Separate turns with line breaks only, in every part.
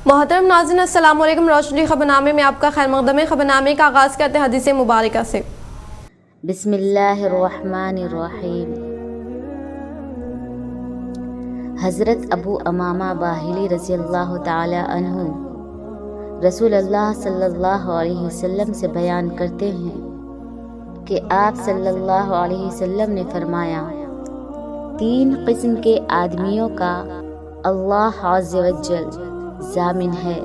मोहतरम नाज़रीन अस्सलाम वालेकुम। रोशनी खबरनामे में आपका खैर मक़दम है। खबरनामे का आगाज़ करते हैं हदीस मुबारका से।
बिस्मिल्लाहिर्रहमानिर्रहीम। हज़रत अबू अमामा बाहिली रज़ियल्लाहु ताला अन्हु रसूलुल्लाह सल्लल्लाहु अलैहि वसल्लम से बयान करते हैं कि आप सल्लल्लाहु अलैहि वसल्लम ने फरमाया, 3 किस्म के आदमियों का अल्लाह अज़्ज़ व जल ज़ामिन है।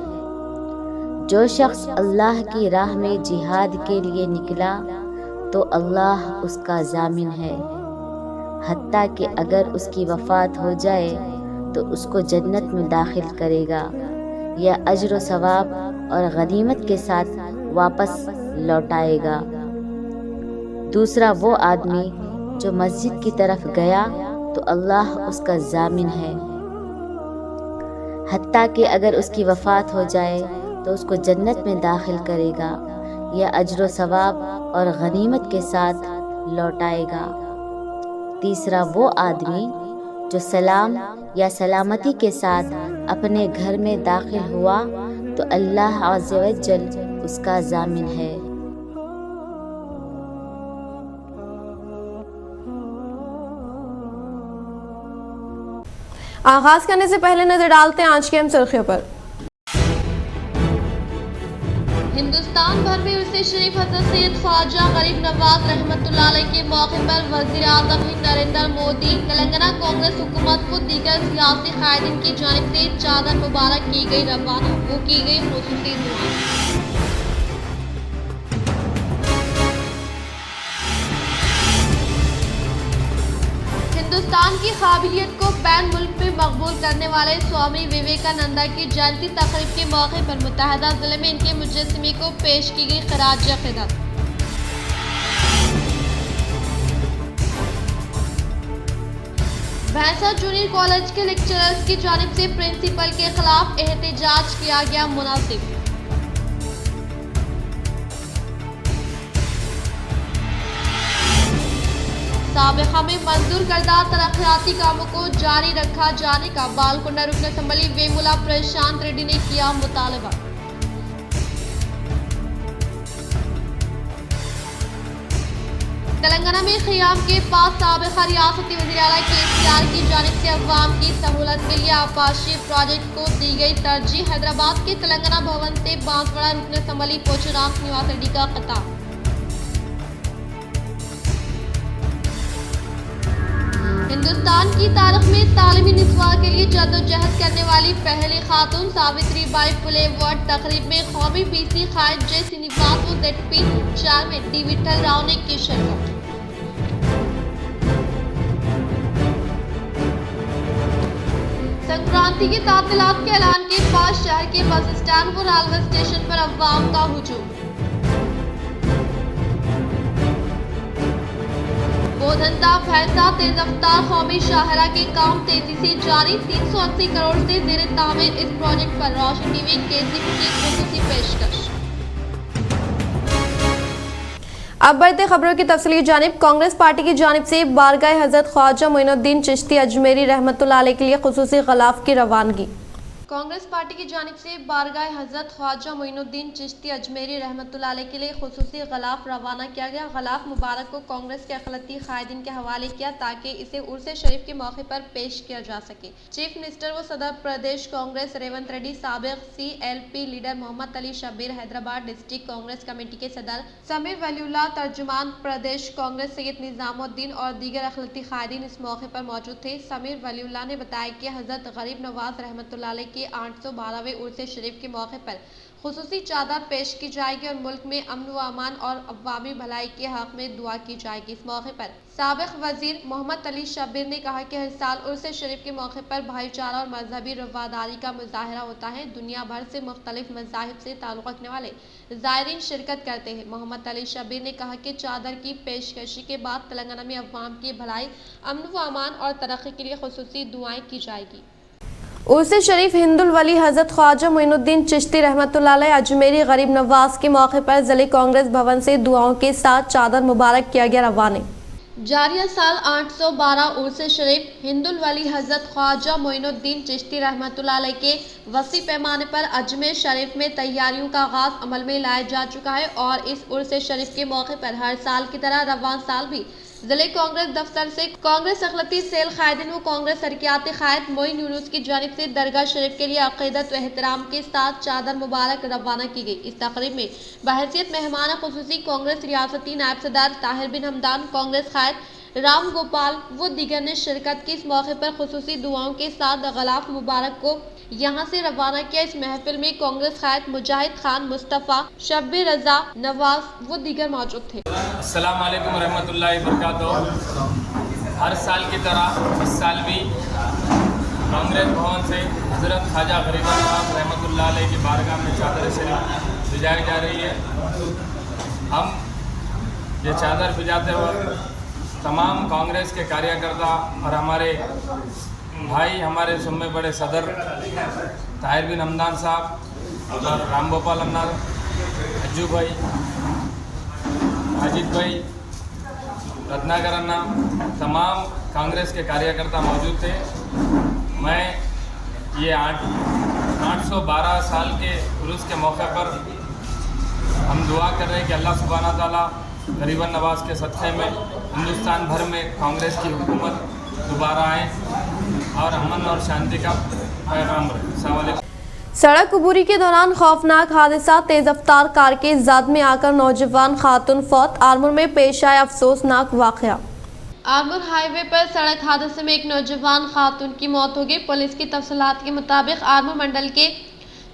जो शख्स अल्लाह की राह में जिहाद के लिए निकला तो अल्लाह उसका ज़ामिन है, हत्ता कि अगर उसकी वफ़ात हो जाए तो उसको जन्नत में दाखिल करेगा या अज्र व सवाब और गनीमत के साथ वापस लौटाएगा। दूसरा वो आदमी जो मस्जिद की तरफ गया तो अल्लाह उसका ज़ामिन है, हत्ता कि अगर उसकी वफ़ात हो जाए तो उसको जन्नत में दाखिल करेगा या अज्र व सवाब और गनीमत के साथ लौटाएगा। तीसरा वो आदमी जो सलाम या सलामती के साथ अपने घर में दाखिल हुआ तो अल्लाह अज़्ज़ व जल उसका ज़ामिन है।
आगाज़ करने से पहले नजर डालते हैं आज की अहम सुर्खियों पर।
हिंदुस्तान भर में उर्स शरीफ हज़रत सैयद ख्वाजा गरीब नवाज रहमतुल्लाह अलैह के मौके पर वज़ीर आज़म हिंद नरेंद्र मोदी, तेलंगाना कांग्रेस हुकूमत को दीगर सियासी कायदीन की जानिब से चादर मुबारक की गई रवाना, वो की गई खुसूसी दुआ। हिंदुस्तान की काबिलियत को बैन मुल्क में मकबूल करने वाले स्वामी विवेकानंदा की जयंती तकरीब के मौके पर मुत्तहदा जिले में इनके मुजस्समे को पेश की गई खराज अक़ीदत। भैंसा जूनियर कॉलेज के लेक्चरर्स की जानिब से प्रिंसिपल के खिलाफ एहतजाज किया गया मुनासिब। साबिक़ा में मंजूर करदा तरक्याती कामों को जारी रखा जाने का बालकोंडा रुकन असम्बली वेमुला प्रशांत रेड्डी ने किया मुतालबा। तेलंगाना में ख़ियाम के पास साबिक़ा रियासती वज़ीर आला KCR की जानिब से अवाम की सहूलत के लिए आपाशी प्रोजेक्ट को दी गई तरजीह। हैदराबाद के तेलंगाना भवन से बांसवाड़ा रुकन असम्बली पोचुराम निवास रेड्डी का खिताब। हिंदुस्तान की तारीख में तालीमी निस्वा के लिए जद्दोजहद करने वाली पहली खातून सावित्री बाई फुले अवार्ड तकरीब में कौमी PC कायद J श्रीनिवास व ZP chairman D Vithal Rao ने की शिरकत। संक्रांति की तातीलात के ऐलान के बाद शहर के बस स्टैंड व रेलवे स्टेशन पर अवाम का हुजूम। बोधनता भैंसा तेज रफ्तार कौमी शाहरा के काम तेजी से जारी, 380 करोड़ से ज़ेर तामीर इस प्रोजेक्ट पर रोशन टीवी KCP की खुसूसी पेशकश।
अब बढ़ते खबरों की तफसीली जानिब। कांग्रेस पार्टी की जानिब से बारगाह हज़रत ख्वाजा मोइनुद्दीन चिश्ती अजमेरी रहमतुल्लाह अलैह के लिए खुसूसी ग़िलाफ़ की रवानगी। कांग्रेस पार्टी की जानिब से बारगाह हज़रत ख्वाजा मोइनुद्दीन चिश्ती अजमेरी रहमतुल्लाह अलैह के लिए खुसूसी ग़िलाफ़ रवाना किया गया। ग़िलाफ़ मुबारक को कांग्रेस के अक़लियती कायदीन के हवाले किया ताकि इसे उर्स शरीफ के मौके पर पेश किया जा सके। चीफ मिनिस्टर व सदर प्रदेश कांग्रेस रेवंत रेड्डी, साबिक़ CLP leader Mohammed Ali Shabbir, Hyderabad district Congress committee के सदर समीर वलीउल्लाह, तर्जुमान प्रदेश कांग्रेस सैयद निज़ामुद्दीन और दीगर अक़लियती कायदीन इस मौके पर मौजूद थे। समीर वलीउल्लाह ने बताया कि हज़रत गरीब नवाज रहमतुल्लाह अलैह के 812वें उर्स शरीफ के मौके पर खुसूसी चादर पेश की जाएगी और मुल्क में अमन व अमान और अवामी भलाई के हक में दुआ की जाएगी। इस मौके पर साबिक़ वज़ीर मोहम्मद अली शब्बीर ने कहा कि हर साल उर्स शरीफ के मौके पर भाईचारा और मजहबी रवादारी का मुजाहरा होता है। दुनिया भर से मुख्तलिफ मज़ाहिब से ताल्लुक़ रखने वाले ज़ायरीन शिरकत करते हैं। मोहम्मद अली शब्बीर ने कहा कि चादर की पेशकशी के बाद तेलंगाना में अवाम की भलाई, अमन व अमान और तरक्की के लिए खुसूसी दुआएं की जाएगी। उर्स शरीफ हिंदुल वली हज़रत ख्वाजा मोइनुद्दीन चिश्ती रहमतुल्लाह अलैह अजमेरी गरीब नवाज के मौके पर ज़िले कांग्रेस भवन से दुआओं के साथ चादर मुबारक किया गया रवाना।
जारिया साल 812 उर्स शरीफ हिंदुल वली हज़रत ख्वाजा मोइनुद्दीन चिश्ती रहमतुल्लाह अलैह के वसी पैमाने पर अजमेर शरीफ में तैयारियों का आगाज अमल में लाया जा चुका है और इस उर्स शरीफ के मौके पर हर साल की तरह रवान साल भी जिले कांग्रेस दफ्तर से कांग्रेस अखलती सेल कायदीन व कांग्रेस तरक्याती कायद मोइन यूनुस की जानिब से दरगाह शरीफ के लिए अकीदत व एहतराम के साथ चादर मुबारक रवाना की गई। इस तकरीब में बहैसियत मेहमान खुसूसी कांग्रेस रियासती नायब सदर ताहिर बिन हमदान, कांग्रेस कायद राम गोपाल व दीगर ने शिरकत की। इस मौके पर खुसूसी दुआओं के साथ गलाफ मुबारक को यहाँ से रवाना किया। इस महफिल में कांग्रेस कायद मुजाहिद खान, मुस्तफ़ा, शब्बीर रजा, नवाज व दीगर मौजूद थे।
अस्सलाम वालेकुम रहमतुल्लाहि बरकातुहू। हर साल की तरह इस साल भी कांग्रेस भवन से हज़रत ख्वाजा गरीब नवाज रहमतुल्लाह अलैह की बारगाह में चादर शरीफ भिजाई जा रही है। हम ये चादर भिजाते वक्त तमाम कांग्रेस के कार्यकर्ता और हमारे भाई, हमारे सुम्मे बड़े सदर ताहिर बिन हमदान साहब और राम गोपाल अन्ना, अज्जू भाई, अजीत भाई, रत्नाकर अन्ना, तमाम कांग्रेस के कार्यकर्ता मौजूद थे। मैं ये 812 साल के उर्स के मौके पर हम दुआ कर रहे हैं कि अल्लाह सुब्हाना ताला गरीबन नवाज के सदक़े में हिंदुस्तान भर में कांग्रेस की हुकूमत दोबारा आए और अमन और शांति का पैगाम रहे। अस्सलाम वालेकुम।
सड़क अबूरी के दौरान खौफनाक हादसा, तेज रफ्तार कार के ज़द में आकर नौजवान खातून फौत। आरमूर में पेश आया अफसोसनाक वाक़या।
आरमूर हाईवे पर सड़क हादसे में एक नौजवान खातून की मौत हो गई। पुलिस की तफसीलात के मुताबिक आरमूर मंडल के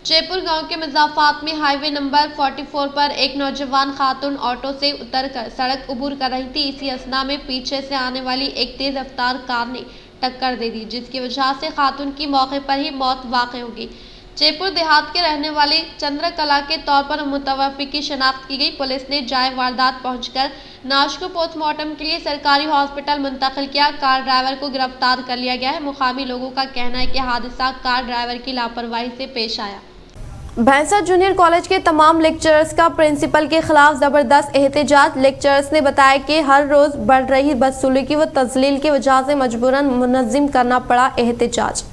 चेपुर गांव के मज़ाफ़ात में हाईवे नंबर 44 पर एक नौजवान खातून ऑटो से उतरकर सड़क अबूर कर रही थी। इसी असना में पीछे से आने वाली एक तेज रफ्तार कार ने टक्कर दे दी, जिसकी वजह से खातून की मौके पर ही मौत वाक़ हो गई। चेपुर देहात के रहने वाले चंद्रकला के तौर पर मुतवफ़्फ़ी की शनाख्त की गई। पुलिस ने जाए वारदात पहुंचकर नाश को पोस्टमार्टम के लिए सरकारी हॉस्पिटल मुंतकिल किया। कार ड्राइवर को गिरफ्तार कर लिया गया है। मुकामी लोगों का कहना है कि हादसा कार ड्राइवर की लापरवाही से पेश आया।
भैंसा जूनियर कॉलेज के तमाम लेक्चरर्स का प्रिंसिपल के खिलाफ जबरदस्त एहतजाज। लेक्चरर्स ने बताया कि हर रोज बढ़ रही बदसलूकी व तजलील की वजह से मजबूरन मुनज़्ज़िम करना पड़ा एहतजाज।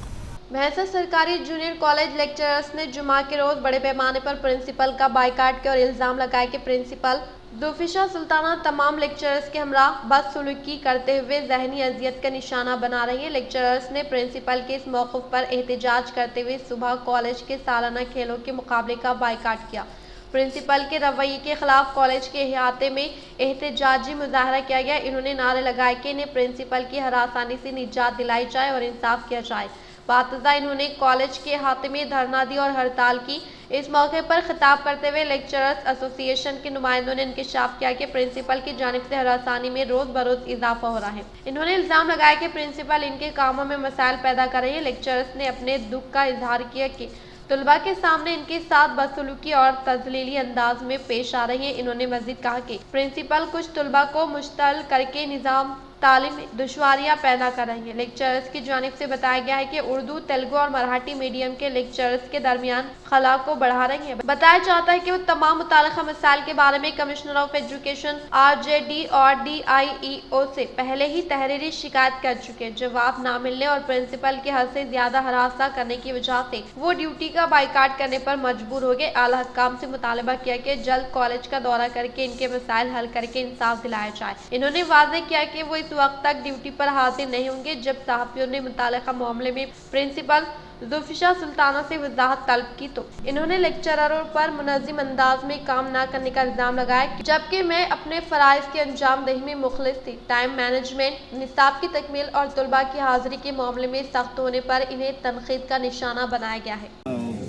भैंसा सरकारी जूनियर कॉलेज लेक्चरर्स ने जुमा के रोज बड़े पैमाने पर प्रिंसिपल का बाइकाट किया और इल्जाम लगाया कि प्रिंसिपल ज़ुल्फ़िशा सुल्ताना तमाम लेक्चरर्स के हमरा बदसलूकी करते हुए जहनी अजियत का निशाना बना रही है। लेक्चरर्स ने प्रिंसिपल के इस मौक़िफ़ पर एहतजाज करते हुए सुबह कॉलेज के सालाना खेलों के मुकाबले का बाइकाट किया। प्रिंसिपल के रवैये के खिलाफ कॉलेज के अहाते में एहतजाजी मुजाहरा किया गया। इन्होंने नारे लगाए कि इन्हें प्रिंसिपल की हरासानी से निजात दिलाई जाए और इंसाफ किया जाए। बातज़ा इन्होंने कॉलेज के अहाते में धरना दी और हड़ताल की। इस मौके पर खिताब करते हुए लेक्चरर्स एसोसिएशन के नुमाइंदों ने इंकशाफ किया कि प्रिंसिपल की जानिब से हरासानी में रोज बरोज इजाफा हो रहा है। इन्होंने इल्जाम लगाया कि प्रिंसिपल इनके कामों में मसाइल पैदा कर रही है। लेक्चरर्स ने अपने दुख का इजहार किया कि तलबा के सामने इनके साथ बदसलूकी और तजलीली अंदाज में पेश आ रही है। इन्होंने मजीद कहा कि प्रिंसिपल कुछ तलबा को मुश्तल करके निज़ाम तालीम में दुश्वारियाँ पैदा कर रही हैं। लेक्चरर्स की जानिब से बताया गया है कि उर्दू, तेलुगु और मराठी मीडियम के लेक्चरर्स के दरमियान खला को बढ़ा रही हैं। बताया जाता है कि वो तमाम मुताल्लिक़ा मसाइल के बारे में कमिश्नर ऑफ एजुकेशन RJD और DIEO से पहले ही तहरीरी शिकायत कर चुके हैं। जवाब ना मिलने और प्रिंसिपल के हद से ज्यादा हरासा करने की वजह से वो ड्यूटी का बाइकाट करने पर मजबूर हो गए। आला हकाम से मुतालबा किया कि जल्द कॉलेज का दौरा करके इनके मसाइल हल करके इंसाफ दिलाया जाए। इन्होंने वाज़ेह किया कि वो इस वक्त तक ड्यूटी पर हाजिर नहीं होंगे जब सहाफ़ियों ने मुताल्लिक़ा मामले में प्रिंसिपल ज़ुल्फ़िशा सुल्ताना से वजाहत तलब की तो इन्होंने लेक्चररों पर मुनज़्ज़िम अंदाज में काम न करने का इल्ज़ाम लगाया, जबकि मैं अपने फ़राइज़ की अंजाम दही में मुखलिस थी। टाइम मैनेजमेंट, निसाब की तकमील और तलबा की हाज़िरी के मामले में सख्त होने पर इन्हें तनक़ीद का निशाना बनाया गया है।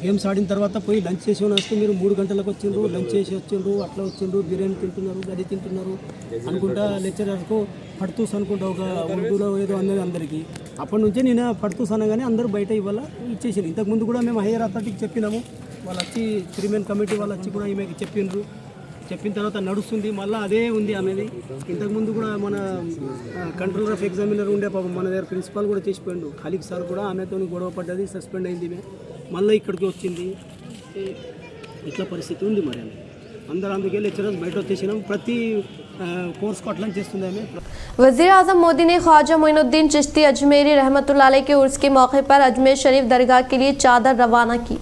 గేమ్స్ ఆడిన తర్వాత పోయి లంచ్ చేసి వస్తే మీరు 3 గంటలకు వచ్చిండ్రు, లంచ్ చేసి వచ్చిండ్రు, అట్లా వచ్చిండ్రు, బిర్యానీ తింటున్నారు, అది తింటున్నారు అనుకుంటా లెక్చరర్కు పడుతూస్ అనుకుంటా ఒక ఉర్దూలో ఏదో అన్నది అందరికీ. అప్పటి నుంచే నేను పడుతూస్ అనగానే అందరూ బయట ఇవ్వాల ఇచ్చేసారు. ఇంతకుముందు కూడా మేము హైయర్ అథారిటీకి చెప్పినాము. వాళ్ళు వచ్చి 3 మెన్ కమిటీ వాళ్ళు వచ్చి కూడా ఈమెకి చెప్పిండ్రు. చెప్పిన తర్వాత నడుస్తుంది, మళ్ళీ అదే ఉంది ఆమెది. ఇంతకుముందు కూడా మన కంట్రోలర్ ఆఫ్ ఎగ్జామినర్ ఉండే పాపం మన దగ్గర ప్రిన్సిపాల్ కూడా చేసిపోయిండు. ఖాళీకి సార్ కూడా ఆమెతో గొడవ పడ్డది, సస్పెండ్ అయింది. మళ్ళీ ఇక్కడికి వచ్చింది. ఇట్లా పరిస్థితి ఉంది. మరి అందరూ అందుకే లెక్చరర్స్ బయట వచ్చేసినాం. ప్రతి కోర్స్ को अटलन చేస్తుంది ఆమె।
वजीर आजम मोदी ने ख्वाजा मोइनुद्दीन चिश्ती अजमेरी रहमतुल्लाह अलैह के उर्स के मौके पर अजमेर शरीफ दरगाह के लिए चादर रवाना की।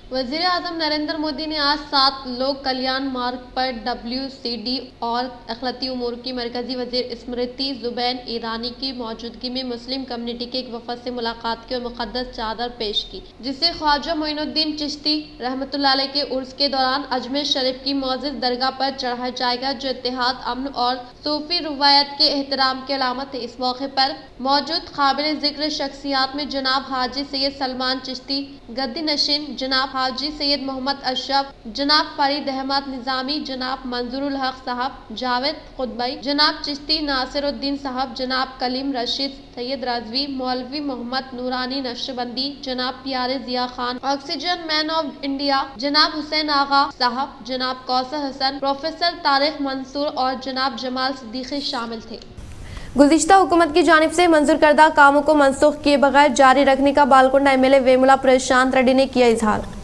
वजीर आजम नरेंद्र मोदी ने आज 7 लोक कल्याण मार्ग पर WCD और अखिलती उमूर की मरकजी वजीर स्मृति जुबैन ईरानी की मौजूदगी में मुस्लिम कम्युनिटी के एक वफद से मुलाकात की और मुक़द्दस चादर पेश की, जिसे ख्वाजा मोइनुद्दीन चिश्ती रहमतुल्लाह अलैह के उर्स के दौरान अजमेर शरीफ की मौजूद दरगाह पर चढ़ाया जाएगा, जो इत्तेहाद, अमन और सूफी रुवायत के एहतराम की अलामत है। इस मौके पर मौजूद काबिल जिक्र शख्सियात में जनाब हाजी सैयद सलमान चिश्ती गद्दी नशीन, जनाब हाजी सैयद मोहम्मद अशरफ, जनाब फरीद अहमद निज़ामी, जनाब मंजूरुल हक साहब, जावेद खुतबई, जनाब चिश्ती नासिरुद्दीन साहब, जनाब कलीम रशीद सैयद रजवी, मौलवी मोहम्मद नूरानी नक्शबंदी, जनाब Pyare Ziya Khan, oxygen man of India, जनाब हुसैन आगा साहब, जनाब कौसर हसन, प्रोफेसर तारिक मंसूर और जनाब जमाल सिद्दीकी शामिल थे।
गुज़िश्ता हुकूमत की जानिब से मंजूर करदा कामों को मनसूख किए बगैर जारी रखने का बालकोंडा MLA वेमुला प्रशांत रेड्डी ने किया इजहार।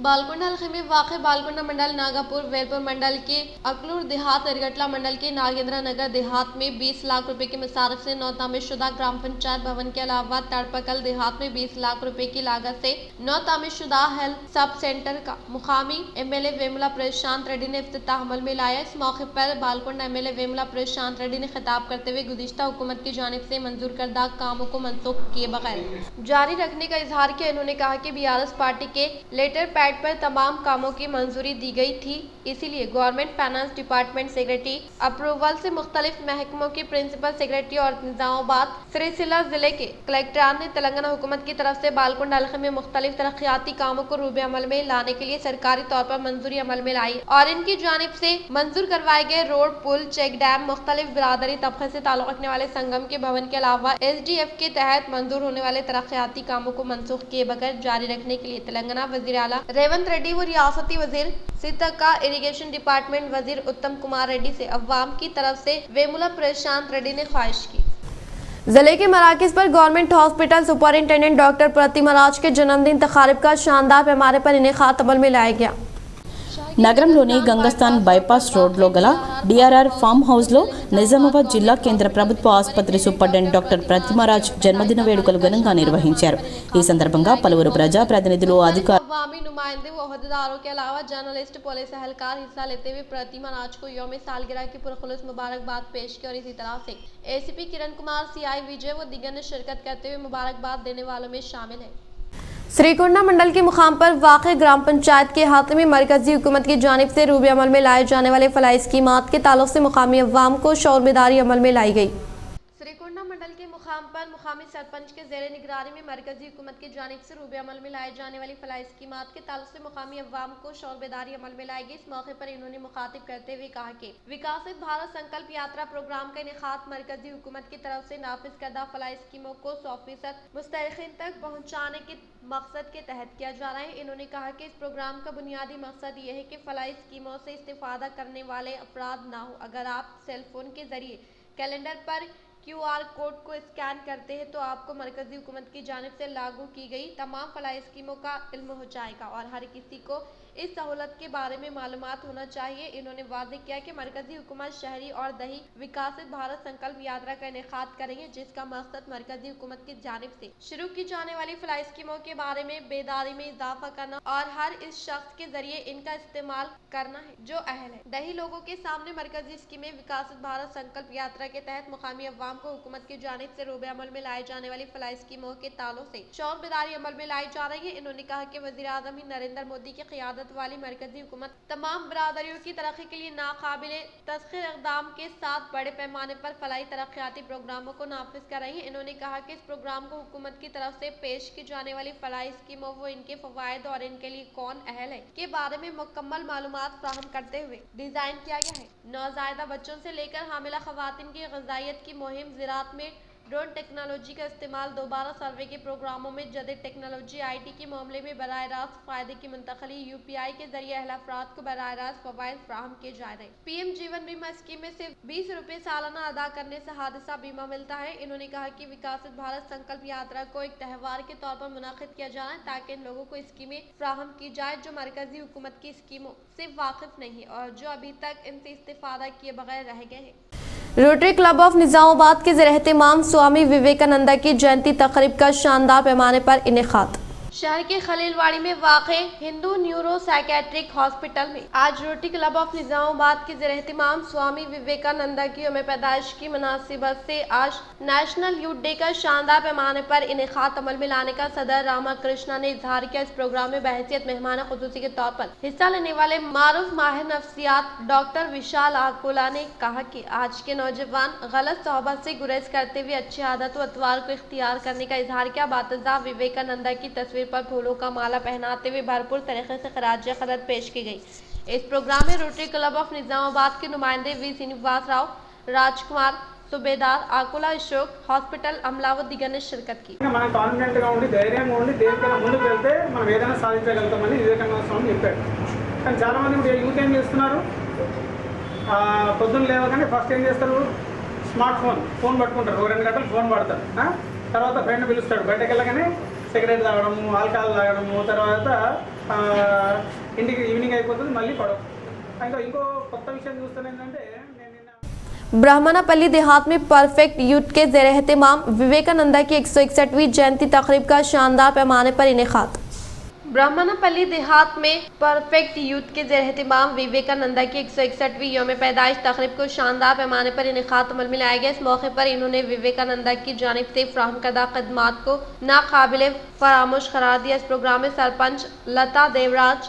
बालकोंडा हल्के में वाक़ बालकोंडा मंडल नागापुर वेलपुर मंडल के अकलूर देहात एरगटला मंडल के नागेंद्र नगर देहात में 20 लाख रुपए की मसारफ से नौ तामीरशुदा ग्राम पंचायत भवन के अलावा तड़पकल देहात में 20 लाख रुपए की लागत से नौ तामीरशुदा हेल्थ सब सेंटर का मुकामी MLA वेमुला प्रशांत रेड्डी ने इफ्तिताह अमल में लाया। इस मौके पर बालकोंडा MLA वेमुला प्रशांत रेड्डी ने खिताब करते हुए गुज़िश्ता हुकूमत की जानिब से मंजूर करदा कामों को मनसूख किए बगैर जारी रखने का इजहार किया। इन्होंने कहा कि BRS पार्टी के लेटर पैड पर तमाम कामों की मंजूरी दी गई थी, इसीलिए government finance department secretary approval से मुख्तलिफ महकमों के प्रिंसिपल सेक्रेटरी और निजामाबाद सिलसिला जिले के कलेक्टरान ने तेलंगाना हुकूमत की तरफ से बालकोंडा हल्के में मुख्तलिफ तरक्याती कामों को रूबे अमल में लाने के लिए सरकारी तौर पर मंजूरी अमल में लाई और इनकी जानिब से मंजूर करवाए गए रोड, पुल, चेक डैम, मुख्तलिफ बिरादरी तबके से ताल्लुक रखने वाले संगम के भवन के अलावा SDF के तहत मंजूर होने वाले तरक्याती कामों को मनसूख किए बगैर जारी रखने के लिए तेलंगाना वजीर आला रेवंत रेड्डी व रियासती वजीर सितका इरिगेशन डिपार्टमेंट वजीर उत्तम कुमार रेड्डी से अवाम की तरफ से वेमुला प्रशांत रेड्डी ने ख्वाहिश की।
जिले के मराकज पर गवर्नमेंट हॉस्पिटल सुपरिंटेंडेंट डॉक्टर प्रतिमा राज के जन्मदिन तकारीब का शानदार पैमाने पर इनेकाद अमल में लाया गया।
నగరంలోని గంగస్థాన్ బైపాస్ రోడ్లో గల DRR ఫామ్ హౌస్లో నిజామాబాద్ జిల్లా కేంద్ర ప్రభుత్వ ఆసుపత్రి సూపరింటెండెంట్ డాక్టర్ ప్రతిమారాజ్ జన్మదిన వేడుకలు ఘనంగా నిర్వహించారు। ఈ సందర్భంగా పలువురు ప్రజాప్రతినిధులు, అధికారులు,
अवामी नुमाइंदे व ओहदेदारों के अलावा जर्नलिस्ट, पुलिस एहलकार हिस्सा लेते हुए प्रतिमा राज को यौम सालगिरह की पुरखुलूस मुबारकबाद पेश की और इसी तरह से ACP किरण कुमार, CI विजय व दीगर ने शिरकत करते हुए मुबारकबाद देने वालों में शामिल है।
श्रीकुंडा मंडल के मुकाम पर वाक़ ग्राम पंचायत के अहाते में मरकजी हुकूमत की जानिब से रूबे अमल में लाए जाने वाले फलाही स्कीमात के ताल्लुक से मुकामी अवाम को शौर बेदारी अमल में लाई गई।
श्रीकुंडा मंडल के मुकाम पर मुकामी सरपंच के ज़ेरे निगरानी में मरकजी हुकूमत की जानिब से रूबे अमल में लाए जाने वाली फलाही स्कीमात के ताल्लुक से मुकामी अवाम को शौर बेदारी अमल में लाई गई। इस मौके पर इन्होंने मुखातिब करते हुए कहा कि विकासित भारत संकल्प यात्रा प्रोग्राम का इनेकाद मरकजी हुकूमत की तरफ से नाफिज करदा फलाही स्कीमों को 100% मुस्तहिकीन तक पहुँचाने के मकसद के तहत किया जा रहा है। इन्होंने कहा कि इस प्रोग्राम का बुनियादी मकसद ये है कि फलाही स्कीमों से इस्तेफादा करने वाले अफराद ना हो। अगर आप सेलफोन के जरिए कैलेंडर पर QR कोड को स्कैन करते हैं तो आपको मरकजी हुकूमत की जानिब से लागू की गई तमाम फलाही स्कीमों का इल्म हो जाएगा और हर किसी को इस सहूलत के बारे में मालूमात होना चाहिए। इन्होंने वाज़ेह किया कि मरकजी हुकूमत शहरी और दही विकासित भारत संकल्प यात्रा का इनेकाद करेंगे, जिसका मकसद मरकजी हुकूमत की जानिब से शुरू की जाने वाली फलाही स्कीमों के बारे में बेदारी में इजाफा करना और हर इस शख्स के जरिए इनका इस्तेमाल करना है जो अहल है। दही लोगों के सामने मरकजी स्कीमें विकासित भारत संकल्प यात्रा के तहत मुकामी अवाम को हुकूमत की जानिब से रूबे अमल में लाए जाने वाली फलाही स्कीमों के ताल्लुक से शौर बेदारी अमल में लाई जा रही है। इन्होंने कहा कि वज़ीर आज़म नरेंद्र मोदी की क़ियादत वाली मरकजी हुकूमत तमाम बिरादरियों की तरक्की के लिए नाकाबिले तस्खीर इक़दाम के साथ बड़े पैमाने पर फलाही तरक्याती प्रोग्रामों को नाफिज कर रही है। इन्होंने कहा कि इस प्रोग्राम को हुकूमत की तरफ से पेश की जाने वाली फलाही स्कीमों व इनके फ़वाइद और इनके लिए कौन अहल है के बारे में मुकम्मल मालूमात फ्राहम करते हुए डिज़ाइन किया गया है। नौज़ायदा बच्चों से लेकर हामिला ख़वातीन की ग़िज़ाइयत की मुहिम, ज़राअत में
ड्रोन टेक्नोलॉजी का इस्तेमाल दोबारा सर्वे के प्रोग्रामों में जदीद टेक्नोलॉजी IT के मामले में बराह रास्त फायदे की मुंतकली UPI के जरिए अहल अफराद को बराह रास्त फवाइद फ्राहम किए जा रहे हैं। PM जीवन बीमा स्कीम में सिर्फ 20 रुपये सालाना अदा करने से हादसा बीमा मिलता है। इन्होंने कहा कि विकसित भारत संकल्प यात्रा को एक त्यौहार के तौर पर मुनाकिद किया जाना है ताकि इन लोगों को स्कीमें फ्राहम की जाए जो मरकजी हुकूमत की स्कीमों से वाकिफ नहीं और जो अभी तक इनसे इस्तेफादा किए बगैर रह गए हैं। रोटरी क्लब ऑफ निजामाबाद के ज़ेर-ए-एहतिमाम स्वामी विवेकानंद की जयंती तकरीब का शानदार पैमाने पर इनेकाद। शहर के खलीलवाड़ी में वाक़े हिंदू न्यूरो साइकेट्रिक हॉस्पिटल में आज रोटरी क्लब ऑफ निजामाबाद के ज़ेर-ए-एहतिमाम स्वामी विवेकानंद की यौम पैदाइश की मुनासिबत से आज नेशनल यूथ डे का शानदार पैमाने पर इनेकाद अमल में लाने का सदर रामाकृष्णा ने इजहार किया। इस प्रोग्राम में बहैसियत मेहमान खुसूसी के तौर पर हिस्सा लेने वाले मारूफ माहिर नफ्सियात डॉक्टर विशाल आकोला ने कहा कि आज के नौजवान गलत सोहबत से गुरेज करते हुए अच्छी आदत व अतवार को इख्तियार करने का इजहार किया। बातज़ा विवेकानंद की तस्वीर पर फूलों का माला पहनाते हुए भरपूर तरीके से खराज खदर पेश की गई। इस प्रोग्राम में रोटरी क्लब ऑफ निजामाबाद के नुमाइंदे वी श्रीनिवास राव, राजकुमार, सुबेदार, आकुला अशोक, हॉस्पिटल अमला व दिगर ने शिरकत की।
మనం కాన్ఫిడెంట్ గా ఉండి ధైర్యంగా ఉండి దేనికైనా ముందుకు వెళ్తే మనం ఏదైనా సాధించగలుగుతామని వివేకానంద స్వామి చెప్పాడు. కానీ చాలా మంది ఇప్పుడు యూత్ ఏం చేస్తున్నారు, పొద్దున్న లేవగానే ఫస్ట్ ఏం చేస్తారు, స్మార్ట్ ఫోన్ పట్టుకుంటారు, 2 గంటలు ఫోన్ వాడతారు. తర్వాత ఫ్రెండ్ పిలుస్తాడు, బయటకు వెళ్ళగానే సిగరెట్ తాగడము, ఆల్కహాల్ తాగడము, తర్వాత ఇంటికి ఈవినింగ్ అయిపోతుంది, మళ్ళీ పడవు. ఇంకో కొత్త విషయం చూస్తాను ఏంటంటే
ब्राह्मणापल्ली देहात में परफेक्ट यूथ के ज़ेर-ए-एहतिमाम विवेकानंद की 161वीं जयंती तकरीब का शानदार पैमाने पर इनेकाद। ब्राह्मणापल्ली देहात में परफेक्ट यूथ के ज़ेर-ए-एहतिमाम विवेकानंद की 161वीं यौम पैदाइश तकरीब को शानदार पैमाने पर इनेकाद अमल में लाया गया। इस मौके पर इन्होंने विवेकानंद की जानिब से फ्राहम करदा खदमात को नाकाबिल फरामोश करार दिया। इस प्रोग्राम में सरपंच लता देवराज,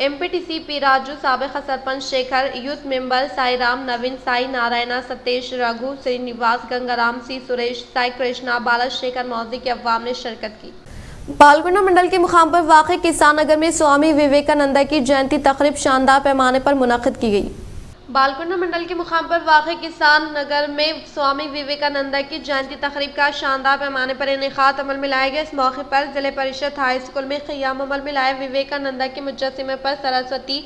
MPTC पी राजू, साबिक़ sarpanch Shekhar, youth member Sai Ram, Naveen, Sai Narayana, Satish, Raghu, Srinivas, Gangaram, C Suresh, Sai Krishna, Bala Shekhar मौजूद के अवाम ने शिरकत की। बालकुंडा मंडल के मुकाम पर वाक़े किसान नगर में स्वामी विवेकानंद की जयंती तकरीब शानदार पैमाने पर मुनाकिद की गई। बालकुंडा मंडल के मुकाम पर वाक़े किसान नगर में स्वामी विवेकानंद की जयंती तकरीब का शानदार पैमाने पर इनेकाद अमल में लाया गया। इस मौके पर जिले परिषद हाई स्कूल में क़ियाम अमल में लाए विवेकानंद के मुजस्सिमे पर सरस्वती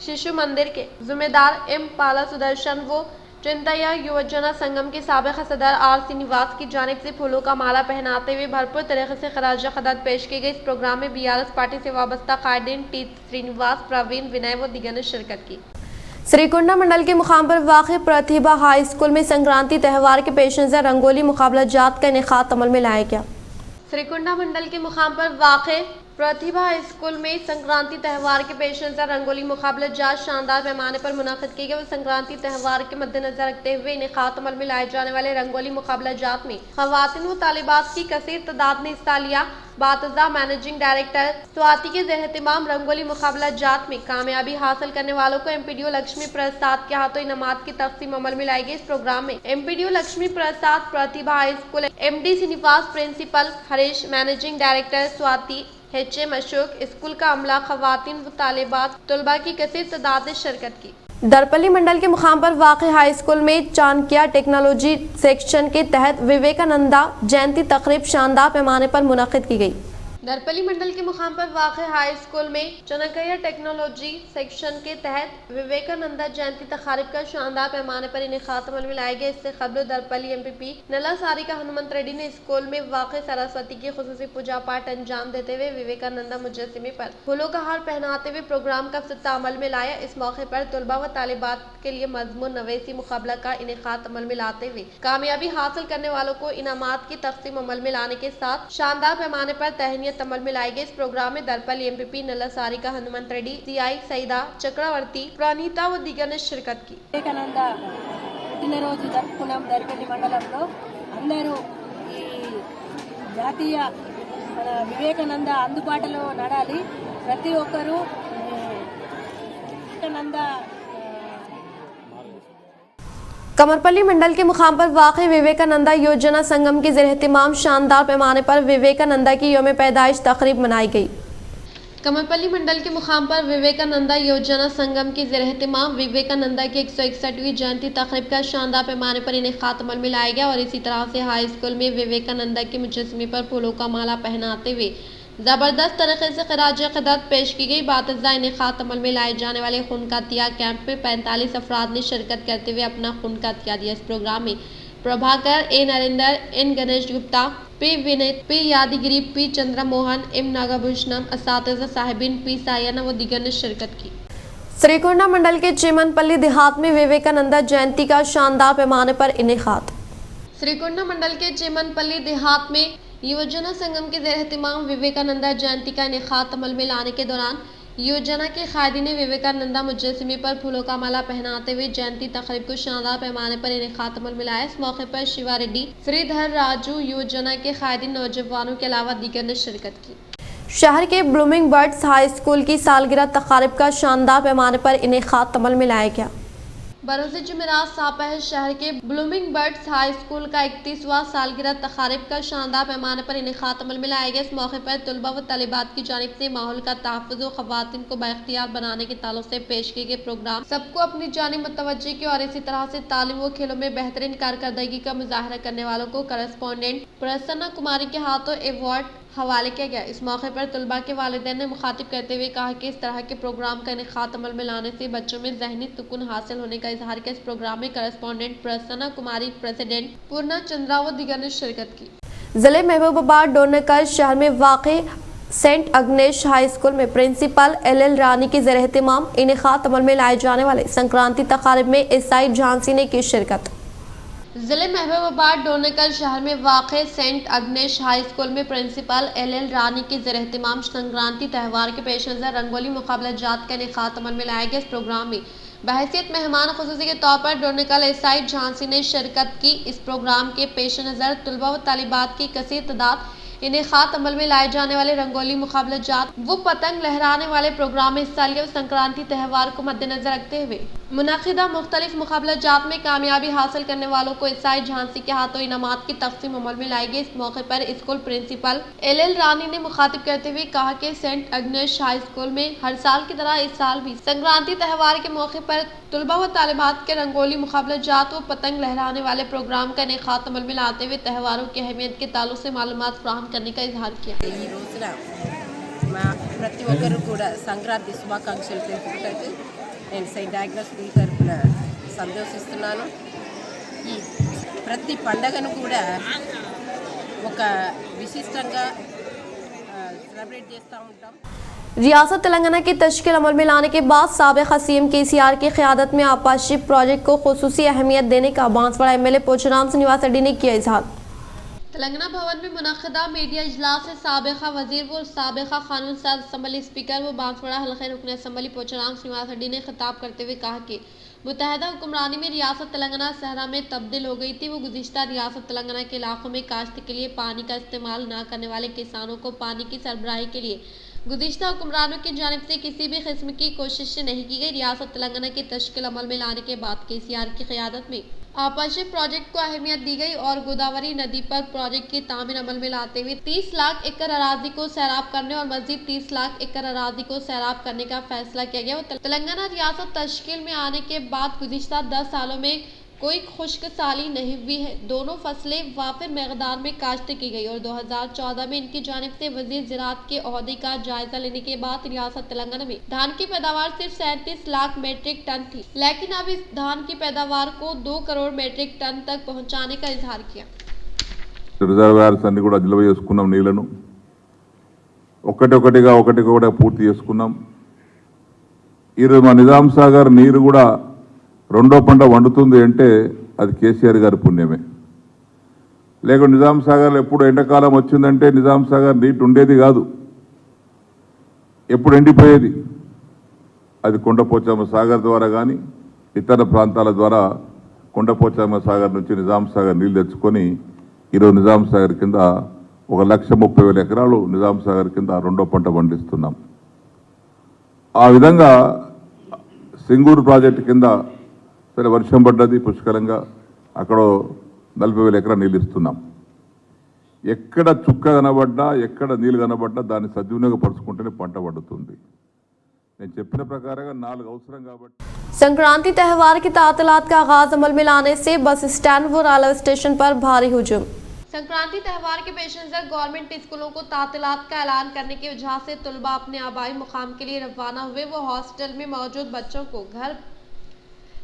शिशु मंदिर के ज़िम्मेदार M पाला सुदर्शन व चिंतया युवजना संगम के साबिक़ सदर R श्रीनिवास की जानिब से फूलों का माला पहनाते हुए भरपूर तरीके से खराज खदर पेश की गई। इस प्रोग्राम में BRS पार्टी से वाबस्ता कायदीन T श्रीनिवास, प्रवीण, विनय व दिगर ने शिरकत की। श्रीकुंडा मंडल के मुकाम पर वाक़ प्रतिभा हाई स्कूल में संक्रांति त्यौहार के पेश नज़र रंगोली मुकाबला जात का इनेकाद अमल में लाया गया। श्रीकुंडा मंडल के मुकाम पर वाक़ प्रतिभा हाई स्कूल में संक्रांति त्यौहार के पेश नज़र रंगोली मुकाबला जात शानदार पैमाने पर मुनाकिद किए गए। वो संक्रांति त्यौहार के मद्देनजर रखते हुए इनेकाद अमल में लाए जाने वाले रंगोली मुकाबला जात में ख़वातीन व तालिबात की कसीर तादाद ने हिस्सा लिया। बातज़ा मैनेजिंग डायरेक्टर स्वाति के ज़ेर-ए-एहतिमाम रंगोली मुकाबला जात में कामयाबी हासिल करने वालों को MPDO लक्ष्मी प्रसाद के हाथों इनामात की तकसीम अमल में लाई गई। इस प्रोग्राम में MPDO Lakshmi Prasad, Pratibha high school MD Srinivas, principal Harish, managing director Swati, HM Ashok, school का अमला, ख़वातीन व तालिबात, तलबा की कसीर तादाद ने शिरकत की। दरपल्ली मंडल के मुकाम पर वाक़ हाई स्कूल में चाणक्य टेक्नोलॉजी सेक्शन के तहत विवेकानंद जयंती तकरीब शानदार पैमाने पर मुनाकिद की गई। दरपल्ली मंडल के मुकाम पर वाक़ हाई स्कूल में चाणक्य टेक्नोलॉजी सेक्शन के तहत विवेकानंद जयंती तकरीब का शानदार पैमाने पर इनेकाद अमल में लाया गया। इससे कबल दरपल्ली MPP नला सारिका हनुमंत रेड्डी ने स्कूल में वाक़ सरस्वती की खुसूसी पूजा पाठ अंजाम देते हुए विवेकानंद मुजस्सिमे पर फूलों का हार पहनाते हुए प्रोग्राम का इफ्तिताह अमल में लाया। इस मौके पर तलबा व तालिबात के लिए मजमून नवेसी मुकाबला का इनेकाद अमल में लाते हुए कामयाबी हासिल करने वालों को इनामात की तकसीम अमल में लाने के साथ शानदार पैमाने पर तहनीत अमल में लाई गई। इस प्रोग्राम में दरपल्ली MPP नला सारिका हनुमंत रेड्डी, CI सईदा चक्रवर्ती, प्रणीता व दिगर ने शिरकत की।
వివేకానంద పుట్టినరోజు జరుపుకున్నాం దర్పల్లి మండలంలో. అందరూ ఈ జాతీయ మన వివేకానంద అందుబాటులో నడాలి. ప్రతి ఒక్కరూ వివేకానంద
कमरपल्ली मंडल के मुकाम पर वाक़ विवेकानंद योजना संगम के ज़ेर-ए-एहतिमाम शानदार पैमाने पर विवेकानंद की यौम पैदाइश तकरीब मनाई गई।
कमरपल्ली मंडल के मुकाम पर विवेकानंदा योजना संगम की ज़ेर-ए-एहतिमाम विवेकानंदा की 161वीं जयंती तक़रीब का शानदार पैमाने पर इनेक़ाद अमल में लाया गया और इसी तरह से हाई स्कूल में विवेकानंदा के मुजस्समे पर फूलों का माला पहनाते हुए ज़बरदस्त तरीके से खराज क़दर पेश की गई। बातज़ा इनेक़ाद अमल में लाए जाने वाले खून का तिया कैंप में 45 अफराद ने शिरकत करते हुए अपना खून का तिया दिया। इस प्रोग्राम में Prabhakar, A Narendra, N Ganesh Gupta, P Vineet, P Yadagiri, P Chandra Mohan, M Nagabhushanam, असातिज़ा साहिबिन, पी सायना व दीगर ने शिरकत की।
श्रीकुंडा मंडल के चिमनपल्ली देहात में विवेकानंदा जयंती का शानदार पैमाने पर इनेक़ाद।
श्रीकुंडा मंडल के चिमनपल्ली देहात में योजना संगम के ज़ेर-ए-एहतिमाम विवेकानंदा जयंती का इनेक़ाद अमल में लाने के दौरान योजना के कायदीन ने विवेकानंदा मुजस्समे पर फूलों का माला पहनाते हुए जयंती तक़रीब को शानदार पैमाने पर इनेक़ाद अमल में लाया। इस मौके पर शिवा रेड्डी, श्रीधर राजू, योजना के कायदीन, नौजवानों के अलावा दीगर ने शिरकत की।
शहर के ब्लूमिंग बर्ड्स हाई स्कूल की सालगिरह तक़रीब का शानदार पैमाने पर इनेक़ाद अमल में लाया गया।
बरोज़ जुमेरात सापहर शहर के ब्लूमिंग बर्ड्स हाई स्कूल का 31वां सालगिरह तक़रीब का शानदार पैमाने पर इनेक़ाद अमल में लाया गया। इस मौके पर तलबा व तालिबात की जानिब से माहौल का तहफ़्फ़ुज़ व ख़वातीन को बाइख्तियार बनाने के ताल्लुक़ से पेश किए गए प्रोग्राम सबको अपनी जानिब मुतवज्जह किया और इसी तरह से तालीम व खेलों में बेहतरीन कारकर्दगी का मुज़ाहरा करने वालों को करस्पॉन्डेंट प्रसन्ना कुमारी के हाथों अवार्ड हवाले किया गया। इस मौके पर तलबा के वालिदैन ने मुखातिब करते हुए कहा कि इस तरह के प्रोग्राम का इनेक़ाद अमल में लाने से बच्चों में ज़हनी सुकून हासिल होने का इजहार किया। इस प्रोग्राम में करस्पॉन्डेंट प्रसन्ना कुमारी, प्रेसिडेंट पूर्णा चंद्रा व दीगर ने शिरकत की।
ज़िले महबूबाबाद डोनेकर शहर में वाक़े सेंट अग्नेश हाई स्कूल में प्रिंसिपल एल रानी के ज़ेर-ए-एहतिमाम इनेक़ाद अमल में लाए जाने वाले संक्रांति तक़रीब में एसआई झांसी ने की शिरकत।
ज़िले महबूबाबाद डोनेकर शहर में वाक़े सेंट अग्नेश हाई स्कूल में प्रिंसिपल एल रानी के ज़ेर-ए-एहतिमाम संक्रांति त्यौहार के पेश नज़र रंगोली मुकाबला जात का इनेक़ाद अमल में लाया गया। इस प्रोग्राम में बहैसियत मेहमान खुसूसी के तौर पर डोनेकर एसआई झांसी ने शिरकत की। इस प्रोग्राम के पेश नज़र तलबा व तालिबात की कसीर तादाद इनेक़ाद अमल में लाए जाने वाले रंगोली मुकाबला जात वो पतंग लहराने वाले प्रोग्राम में हिस्सा लिया। संक्रांति त्यौहार को मद्देनजर रखते हुए मुनाकिदा मुख्तलिफ मुकाबला जात में कामयाबी हासिल करने वालों को एसआई झांसी के हाथों इनामात की तक़सीम अमल में लाई गई। इस मौके पर स्कूल प्रिंसिपल एल रानी ने मुखातिब करते हुए कहा कि सेंट अग्नेश हाई स्कूल में हर साल की तरह इस साल भी संक्रांति त्यौहार के मौके पर तलबा व तालिबात के रंगोली मुकाबला जात व पतंग लहराने वाले प्रोग्राम का इनेक़ाद अमल में लाते हुए त्यौहारों की अहमियत के ताल्लुक से मालूमात फराहम करने का इजहार किया।
ఈ రోజున మా ప్రతి ఒక్కరు కూడా సంక్రాంతి శుభాకాంక్షలు తెలుపుటకు నేను సెయింట్ అగ్నెస్ స్కూల్ తరఫున సంతోషిస్తున్నాను। ఈ ప్రతి పండగను కూడా ఒక విశిష్టంగా సెలబ్రేట్ చేస్తూ ఉంటాం।
रियासत तेलंगाना की तश्कील अमल में लाने के बाद साबिक़ सीएम केसीआर की क़यादत में आपाशी प्रोजेक्ट को खुसूसी अहमियत देने का बांसवाड़ा एमएलए पोचराम श्रीनिवास रेड्डी ने किया इजहार।
तेलंगाना भवन में मुनक़िदा मीडिया इजलास से साबिक़ा वज़ीर व साबिक़ा क़ानून साज़ असम्बली स्पीकर व बांसवाड़ा हल्क़े रुकन असम्बली पोचराम श्रीनिवास रेड्डी ने खिताब करते हुए कहा कि मुत्तहदा हुक्मरानी में रियासत तेलंगाना सहरा में तब्दील हो गई थी। वो गुज़िश्ता रियासत तेलंगाना के इलाक़ों में काश्त के लिए पानी का इस्तेमाल न करने वाले किसानों को पानी की सरबराही के लिए गुज़िश्ता हुक्मरानों की जानिब से किसी भी किस्म की कोशिश नहीं की गई। रियासत तेलंगाना की तश्कील अमल में लाने के बाद केसीआर की क़यादत में आपाशी प्रोजेक्ट को अहमियत दी गई और गोदावरी नदी पर प्रोजेक्ट की तामीर अमल में लाते हुए 30 लाख एकड़ अराजी को सैराब करने और मज़ीद 30 लाख एकड़ अराजी को सैराब करने का फैसला किया गया। तेलंगाना रियासत तश्कील में आने के बाद गुज़िश्ता 10 सालों में कोई खुश्क साली नहीं हुई है। दोनों फसलें वाफिर मकदार में काश्त की गई और 2014 में इनकी जानिब से वज़ीर ज़राअत के ओहदे का जायजा लेने के बाद रियासत तेलंगाना में धान की पैदावार सिर्फ 37 लाख मेट्रिक टन थी, लेकिन अब इस धान की पैदावार को 2 करोड़ मेट्रिक टन तक पहुँचाने का इजहार किया।
రిజర్వాయర్స్ అన్ని కూడా నిల్వ చేసుకున్నాం, నీళ్లను ఒకటిగా పూర్తి చేసుకున్నాం। ఈరోజు మా నిజాం సాగర్ నీరు కూడా రెండో పంట వండుతుంది అంటే అది కేసీఆర్ గారి పుణ్యమే। లేక నిజాం సాగర్లో ఎప్పుడు ఎండాకాలం వచ్చిందంటే నిజాం సాగర్ నీటి ఉండేది కాదు, ఎప్పుడు ఎండిపోయేది। అది కొండపోచమ్మ సాగర్ ద్వారా కానీ ఇతర ప్రాంతాల ద్వారా కొండపోచమ్మ సాగర్ నుంచి నిజాం సాగర్ నీళ్ళు తెచ్చుకొని ఈరోజు నిజాం సాగర్ కింద 1,30,000 ఎకరాలు నిజాం సాగర్ కింద రెండో పంట పండిస్తున్నాం। ఆ విధంగా సింగూరు ప్రాజెక్టు కింద సరే వర్షం పడ్డది పుష్కలంగా, అక్కడ 40,000 ఎకరాలు నీళ్ళు ఇస్తున్నాం। ఎక్కడ చుక్క కనబడ్డా ఎక్కడ నీళ్ళు కనబడ్డా దాన్ని సద్వినియోగపరుచుకుంటేనే పంట పండుతుంది. నేను చెప్పిన ప్రకారంగా 4 అవసరం కాబట్టి
संक्रांति त्यौहार की तातीलात का आगाज अमल में लाने से बस स्टैंड व रेलवे स्टेशन पर भारी हुजूम। संक्रांति त्यौहार के पेश नजर गवर्नमेंट स्कूलों को तातीलात का ऐलान करने की वजह से तलबा अपने आबाई मुकाम के लिए रवाना हुए। वो हॉस्टल में मौजूद बच्चों को घर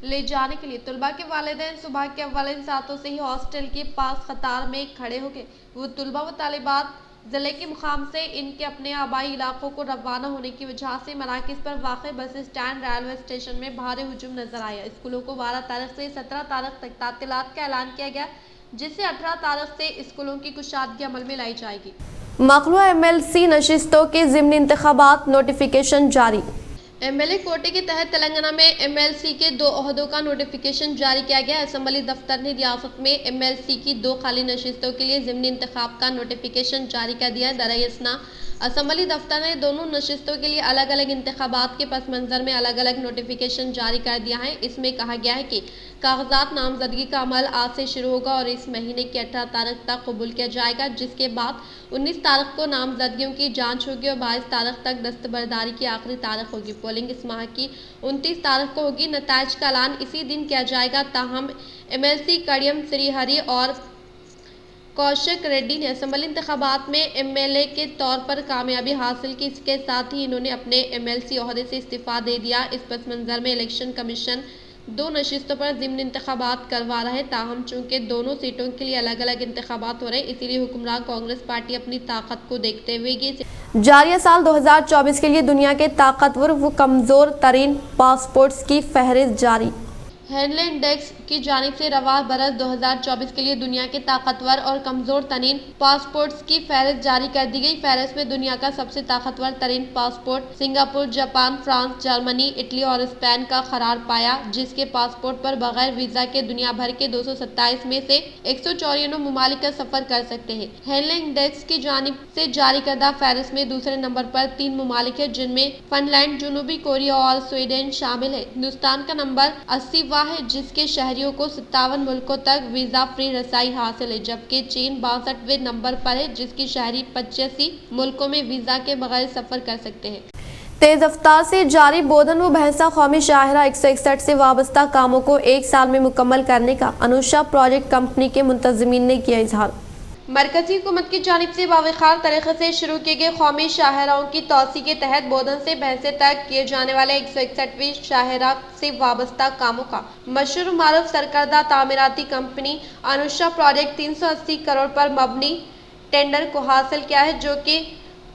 ले जाने के लिए तलबा के वालिदैन सुबह के अव्वलिन सातों से ही हॉस्टल के पास कतार में खड़े हो गए। वो तलबा व तालिबात जिले के मुकाम से इनके अपने आबाई इलाकों को रवाना होने की वजह से मराकज़ पर वाक़ बस स्टैंड रेलवे स्टेशन में भारी हुजूम नजर आया। स्कूलों को 12 तारीख से 17 तारीख तक तातीलात का ऐलान किया गया, जिससे 18 तारीख से स्कूलों की कुशादगी अमल में लाई जाएगी। मखलूआ MLC नशिस्तों के ज़िमनी इंतखाबात नोटिफिकेशन जारी। MLA कोटे के तहत तेलंगाना में MLC के 2 ओहदों का नोटिफिकेशन जारी किया गया। असेंबली दफ्तर ने रियासत में MLC की 2 खाली नशिस्तों के लिए ज़िमनी इंतखाब का नोटिफिकेशन जारी कर दिया है। दरअसल असेंबली दफ्तर ने दोनों नशिस्तों के लिए अलग अलग इंतखाबात के पस मंज़र में अलग अलग नोटिफिकेशन जारी कर दिया है। इसमें कहा गया है कि कागजात नामजदगी का अमल आज से शुरू होगा और इस महीने की 18 तारीख तक कबूल किया जाएगा, जिसके बाद 19 तारीख को नामजदगियों की जांच होगी और 22 तारीख तक दस्तबरदारी की आखिरी तारीख होगी। पोलिंग इस माह की 29 तारीख को होगी। नताइज का ऐलान इसी दिन किया जाएगा। ताहम MLC कड़ियम श्रीहरि और कौशिक रेड्डी ने असेंबली इंतखाबात में MLA के तौर पर कामयाबी हासिल की। इसके साथ ही इन्होंने अपने MLC ओहदे से इस्तीफा दे दिया। इस पस मंज़र में इलेक्शन कमीशन 2 नशिस्तों पर ज़िमनी इंतखाबात करवा रहे। ताहम चूँकि दोनों सीटों के लिए अलग अलग इंतखाबात हो रहे, इसीलिए हुक्मरान कांग्रेस पार्टी अपनी ताकत को देखते हुए ये जारी साल 2024 के लिए दुनिया के ताकतवर व कमज़ोर तरीन पासपोर्ट्स की फहरिस्त जारी। हैंडल इंडेक्स की जानिब से रवा बरस 2024 के लिए दुनिया के ताकतवर और कमज़ोर तरीन पासपोर्ट्स की फहरिस्त जारी कर दी गई। फहरिस्त में दुनिया का सबसे ताकतवर तरीन passport Singapore, Japan, France, Germany, Italy और स्पेन का करार पाया, जिसके पासपोर्ट पर बगैर वीज़ा के दुनिया भर के 227 में से 154 ममालिक का सफ़र कर सकते हैं। हैंडल इंडेक्स की जानिब से जारी करदा फहरिस्त में दूसरे नंबर पर 3 ममालिक है, जिनमें फिनलैंड, जनूबी कोरिया और स्वीडन शामिल है। हिंदुस्तान का नंबर 80 है, जिसके शहरियों को 57 मुल्कों तक वीजा फ्री रसाई हासिल है, जबकि चीन 62वें नंबर पर है, जिसकी शहरी 85 मुल्कों में वीजा के बगैर सफर कर सकते हैं। तेज रफ्तार से जारी बोधन व भैंसा कौमी शाहरा 161 से वाबस्ता कामों को 1 साल में मुकम्मल करने का अनुषा प्रोजेक्ट कंपनी के मुंतजिमीन ने किया इजहार। मरकजी हुकूमत की जानिब से बावखार तरीके से शुरू किए गए कौमी शाहराओं की तोसी के तहत बोधन से भैंसे तक किए जाने वाले 161वीं शाहरा से वाबस्ता कामों का मशहूर मारूफ सरकर्दा तामीराती कंपनी अनुषा प्रोजेक्ट 380 करोड़ पर मबनी टेंडर को हासिल किया है, जो कि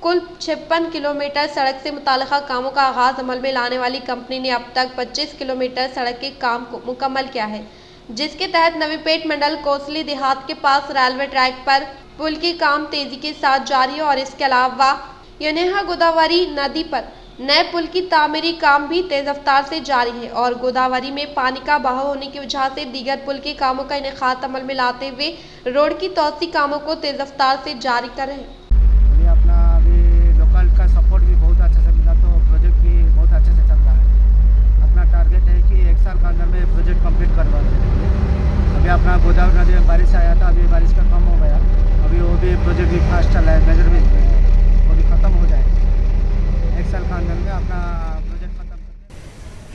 कुल 56 किलोमीटर सड़क से मुताल्लिका कामों का आगाज अमल में लाने वाली कंपनी ने अब तक 25 किलोमीटर सड़क के काम को मुकम्मल किया है, जिसके तहत नवीपेट मंडल कोसली देहात के पास रेलवे ट्रैक पर पुल की काम तेजी के साथ जारी है और इसके अलावा यनेहा गोदावरी नदी पर नए पुल की तामीरी काम भी तेज रफ्तार से जारी है और गोदावरी में पानी का बहाव होने की वजह से दीगर पुल के कामों का इनेकाद अमल में लाते हुए रोड की तोसी कामों को तेज रफ्तार से जारी कर रहे हैं।
अभी लोकल का सपोर्ट भी बहुत अच्छे से मिला, तो प्रोजेक्ट भी बहुत अच्छे से चल रहा है। अपना टारगेट है कि 1 साल के अंदर में प्रोजेक्ट कंप्लीट करवा देंगे। अभी अपना गोदावरी नदी में बारिश आया था, अभी बारिश का कम हो गया, अभी वो भी प्रोजेक्ट भी फास्ट चल रहा है, मेजर भी वो भी ख़त्म हो जाएगा 1 साल के अंदर में अपना प्रोजेक्ट खत्म।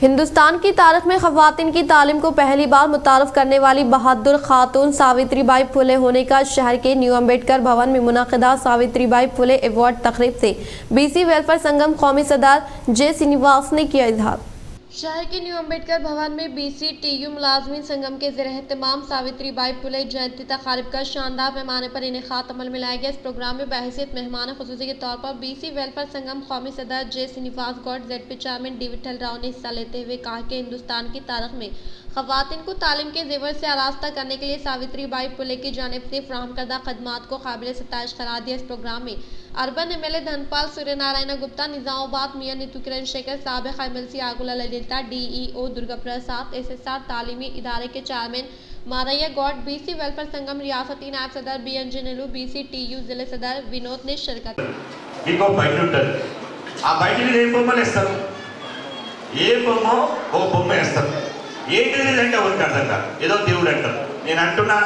हिंदुस्तान की तारीख में ख़वातीन की तालीम को पहली बार मुतारफ़ करने वाली बहादुर खातून सावित्रीबाई फुले होने का शहर के न्यू अम्बेडकर भवन में मुनाकिदा सावित्रीबाई फुले अवार्ड तकरीब से BC वेलफेयर संगम कौमी सदर J श्रीनिवास ने किया इजहार। शहर के न्यू अम्बेडकर भवन में BCTU मुलाजमीन संगम के ज़रिए तमाम सावित्रीबाई फुले जयंती तकारीब का शानदार पैमाने पर इनेकाद अमल में लाया गया। इस प्रोग्राम में बहैसियत मेहमान खुसूसी के तौर पर BC वेलफेयर संगम कौमी सदर J Srinivas Goud, ZP chairman D Vithal Rao ने हिस्सा लेते हुए कहा कि हिंदुस्तान की तारीख में ख़वातीन को तालीम के जेवर से आरास्ता करने के लिए सावित्रीबाई फुले की जानिब से फ्राहम करदा खदमात को काबिल सताइश करार दिया। इस प्रोग्राम में अर्बन MLA धनपाल सूर्यनारायण गुप्ता, निजामाबाद मियां नीतू किरण शेखर, साबिक MLC आगुला Lalita, DEO Durga Prasad, SSR तालीमी इदारे के चेयरमैन मारैया गौड, BC वेलफेयर संगम रियासती नायब सदर BNJ नेहरू, BCTU जिले सदर विनोद ने शिरकत
ఏంటిది అంటే ఎవరికి అర్థం కాదు, ఏదో దేవుడు అంటారు. నేను అంటున్నా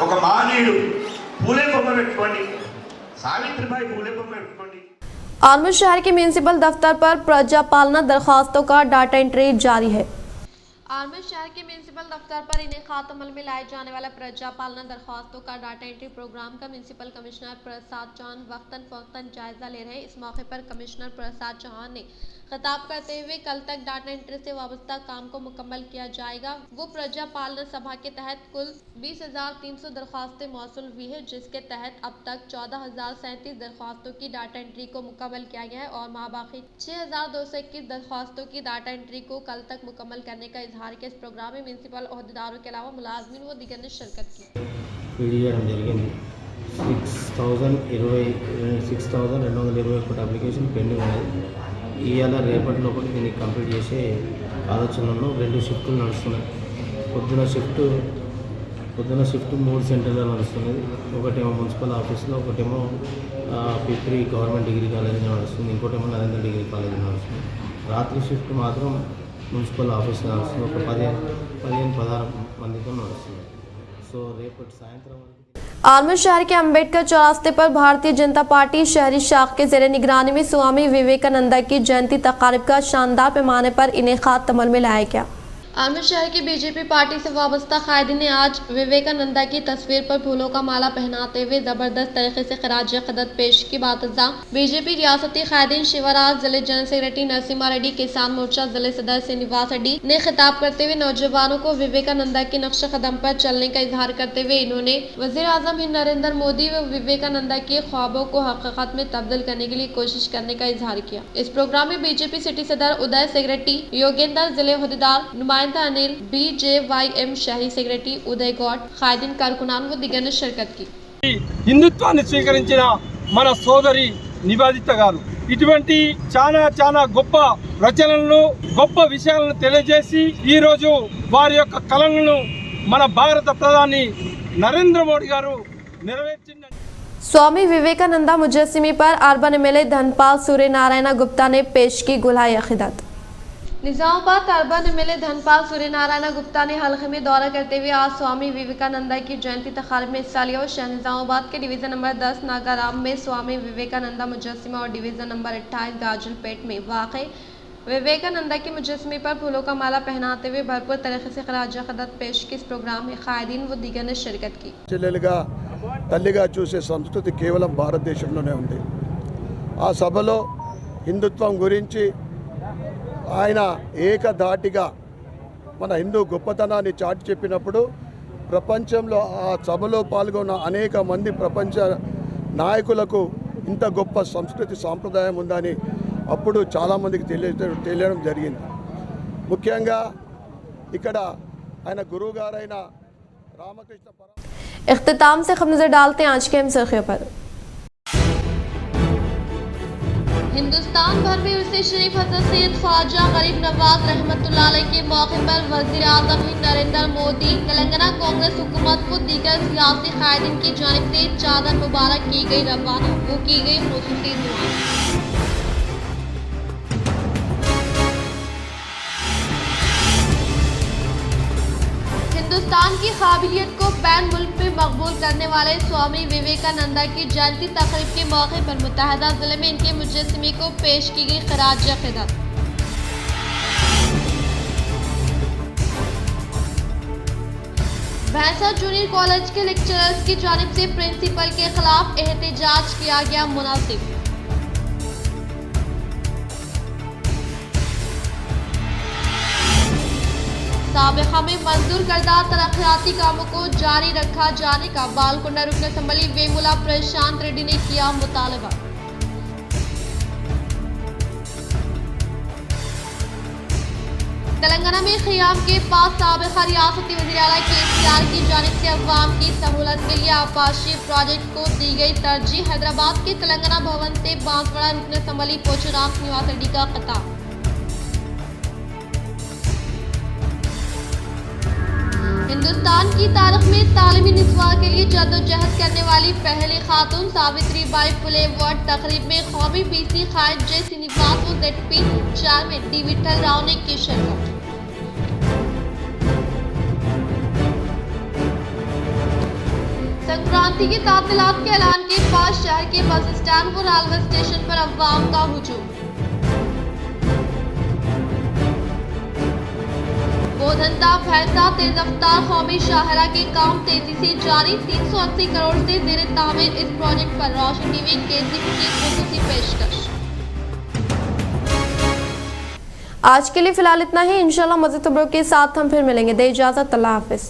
ఒక మానవుడు పూలే బొమ్మ పెట్టుకోండి, సావిత్రిబాయి పూలే బొమ్మ పెట్టుకోండి।
आलमूर शहर के म्यूनिसिपल दफ्तर पर प्रजा पालना दरखास्तों का डाटा एंट्री जारी है। आलमूर शहर के म्यूनिसिपल दफ्तर पर इन्हें खात अमल में लाए जाने वाला प्रजा पालना दरखास्तों का डाटा एंट्री प्रोग्राम का म्यूनिसिपल कमिश्नर प्रसाद चौहान वक्तन जायजा ले रहे हैं। इस मौके पर कमिश्नर प्रसाद चौहान ने खिताब करते हुए कल तक डाटा एंट्री से वाबस्ता काम को मुकम्मल किया जाएगा। वो प्रजा पालना सभा के तहत कुल 20,300 दरखास्तें मौसूल हुई है, जिसके तहत अब तक 14,037 दरखास्तों की डाटा एंट्री को मुकम्मल किया गया है और बाकी 6,221 दरखास्तों की डाटा एंट्री को कल तक मुकम्मल करने का इजहार किया। इस प्रोग्राम में म्यूनिसिपल अहदेदारों के अलावा मुलाजमीन व दीगर ने शिरकत की।
6,221 అప్లికేషన్ పెండింగ్ ఉన్నది। ఇవాళ రేపటి లోపల దీన్ని కంప్లీట్ చేసే ఆలోచనలో 2 షిఫ్టులు నడుస్తున్నాయి। పొద్దున షిఫ్ట్ 3 సెంటర్లో నడుస్తున్నది। ఒకటేమో మున్సిపల్ ఆఫీస్లో, ఒకటేమో పిప్రి గవర్నమెంట్ డిగ్రీ కాలేజీలో నడుస్తుంది, ఇంకోటేమో నరేంద్ర డిగ్రీ కాలేజీలో నడుస్తుంది। రాత్రి షిఫ్ట్ మాత్రం మున్సిపల్ ఆఫీస్లో నడుస్తుంది, ఒక 15-16 మందితో నడుస్తుంది। సో రేపటి సాయంత్రం వరకు
आलमूर शहर के अम्बेडकर चौरास्ते पर भारतीय जनता पार्टी शहरी शाख के जेर निगरानी में स्वामी विवेकानंद की जयंती तकारीब का शानदार पैमाने पर इनेकाद अमल में लाया गया। आलमूर शहर की बीजेपी पार्टी से वाबस्ता कायदीन ने आज विवेकानंद की तस्वीर पर फूलों का माला पहनाते हुए जबरदस्त तरीके से खराज अक़ीदत पेश की। बातज़ा बीजेपी रियासती कायदीन शिवराज, जिले जनरल सेक्रेटरी नरसिम्हा रेड्डी, किसान मोर्चा जिले सदर श्रीनिवास रेड्डी ने खिताब करते हुए नौजवानों को विवेकानंद के नक्श कदम पर चलने का इजहार करते हुए इन्होंने वज़ीर आज़म हिंद नरेंद्र मोदी व विवेकानंद के ख्वाबों को हकीकत में तब्दील करने के लिए कोशिश करने का इजहार किया। इस प्रोग्राम में बीजेपी सिटी सदर उदय सेक्रेटरी योगेंद्र, जिले अहदेदार नुमाइंदा अनिल, BJYM शहरी सेक्रेटरी उदय गौड, कायदीन कारकुनान व दिगर ने शिरकत की।
హిందుత్వాన్ని స్వీకరించిన మన సోదరి నివేదిత గారు ఇటువంటి చాలా గొప్ప రచనలను, గొప్ప విషయాలను తెలియజేసి ఈ రోజు వారి యొక్క కలలను మన భారత ప్రధాని నరేంద్ర మోడీ గారు నెరవేర్చింది।
स्वामी विवेकानंद मुजस्सिमे पर अर्बन एमएलए धनपाल सूर्य नारायण गुप्ता ने पेश की गुलाय अक़ीदत। निजामाबाद अर्बन एमएलए धनपाल सूर्य नारायण गुप्ता ने हल्के में दौरा करते हुए आज स्वामी विवेकानंद की जयंती तकारीब में हिस्सा लिया और शहर निजामाबाद के डिवीजन नंबर 10 नागाराम में स्वामी विवेकानंद मुजस्सिमा और डिवीजन नंबर 28 गाजलपेट में वाक़ई विवेकानंद के मुजस्सिमे पर फूलों का माला पहनाते हुए भरपूर तरीके से खराज अक़ीदत पेश की। इस प्रोग्राम में कायदीन व दीगर ने शिरकत की।
తల్లిగా చూసే సంస్కృతి కేవలం భారతదేశంలోనే ఉంది। ఆ సభలో హిందుత్వం గురించి ఆయన ఏకధాటిగా మన హిందూ గొప్పతనాన్ని చాటి చెప్పినప్పుడు ప్రపంచంలో ఆ సభలో పాల్గొన్న అనేక మంది ప్రపంచ నాయకులకు ఇంత గొప్ప సంస్కృతి సాంప్రదాయం ఉందని అప్పుడు చాలామందికి తెలియడం జరిగింది। ముఖ్యంగా ఇక్కడ ఆయన గురువు గారైన రామకృష్ణ
इख्तिताम से खबर नजर डालते हैं आज के अहम सुर्खियों पर।
हिंदुस्तान भर में उर्से शरीफ हजरत सैयद ख्वाजा गरीब नवाज रहमतुल्लाह अलैह के मौके पर वज़ीर आज़म हिंद नरेंद्र मोदी, तेलंगाना कांग्रेस हुकूमत को दीगर सियासी कायदीन की जानिब से चादर मुबारक की गई रवाना, वो की गई खुसूसी दुआ। हिंदुस्तान की काबिलियत को बैन मुल्क में मकबूल करने वाले स्वामी विवेकानंद की जयंती तकरीब के मौके पर मुत्तहदा जिले में इनके मुजस्सिमे को पेश की गई खराज अक़ीदत। भैंसा जूनियर कॉलेज के लेक्चरर्स की जानिब से प्रिंसिपल के खिलाफ एहतजाज किया गया मुनासिब। साबिक़ा में मंजूर करदा तरक्याती कामों को जारी रखा जाने का बालकोंडा रुकन असम्बली वेमुला प्रशांत रेड्डी ने किया मुतालबा। तेलंगाना में क़ियाम के पास साबिक़ा रियासती वज़ीर आला KCR की जानिब से अवाम की सहूलत के लिए आपाशी प्रोजेक्ट को दी गई तरजीह। हैदराबाद के तेलंगाना भवन से बांसवाड़ा रुकन असम्बली पोचुराम श्रीनिवास रेड्डी का खिताब। हिंदुस्तान की तारीख में तालीमी निस्वां के लिए जद्दोजहद करने वाली पहली खातून सावित्रीबाई फुले अवार्ड तकरीब में कौमी BC कायद J श्रीनिवास व ZP chairman D Vithal Rao ने की शिरकत। संक्रांति के तातीलात के ऐलान के बाद शहर के बस स्टैंड व रेलवे स्टेशन पर अवाम का हुजूम। बोधनता भैंसा तेज रफ्तार कौमी शाहरा के काम तेजी से जारी। 380 करोड़ से जेर तामीर इस प्रोजेक्ट पर रोशन टीवी केंद्रीय की खुसूसी पेशकश।
आज के लिए फिलहाल इतना ही। इंशाल्लाह मज़ीद खबरों के साथ हम फिर मिलेंगे। दे इजाज़त, अल्लाह हाफिज़।